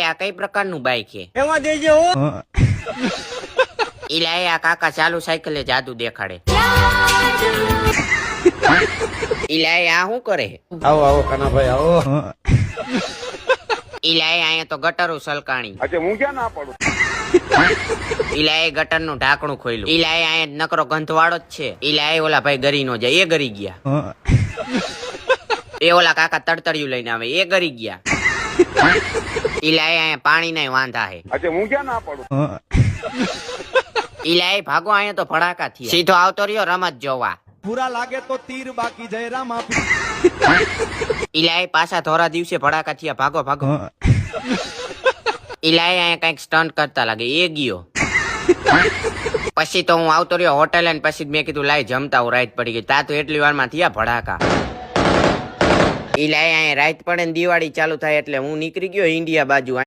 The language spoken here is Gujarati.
આ કઈ પ્રકારનું બાઈક છે? એમાં દેજો હો. ઈલા આ કાકા ચાલુ સાયકલે જાદુ દેખાડે. ઈલા આ શું કરે? આવો આવો કાનાભાઈ આવો. ઈલા અહીંયા તો ગટરો સલકાણી. અચ્છા હું ક્યાં ના પડું? ઈલા ગટર નું ઢાંકણું ખોલ્યું. ઈલા અહીંયા નકરો ગંધવાળો જ છે. ઈલા ઓલા ભાઈ ગરી નો જાય, એ ગરી ગયા. એ ઓલા કાકા તડતડિયું લઈને આવે, એ ગરી ગયા. ઈલા અહીંયા પાણી ના વાંધા હે. અચ્છા હું ક્યાં ના પડું? ઈલા ભાગો, અહીંયા તો ભડાકા થયા. સીધો આવતો રહ્યો રમત જોવા. बुरा लागे तो तीर बाकी जय राम आप ઈલા પાછા થોડા દિવસે ભડાકા થયા, ભાગો ભાગો. ઈલા અહીંયા કઈક સ્ટન્ટ કરતા લાગે, એ ગયો. પછી તો હું આવતો રહ્યો હોટેલ, અને પછી મેં કીધું લાઈ જમતા હું, રાત પડી ગઈ. તા તો એટલી વારમાં થયા ભડાકા. ઈલા અહીંયા રાત પડે ને દિવાળી ચાલુ થાય એટલે હું નીકળી ગયો ઇન્ડિયા બાજુ.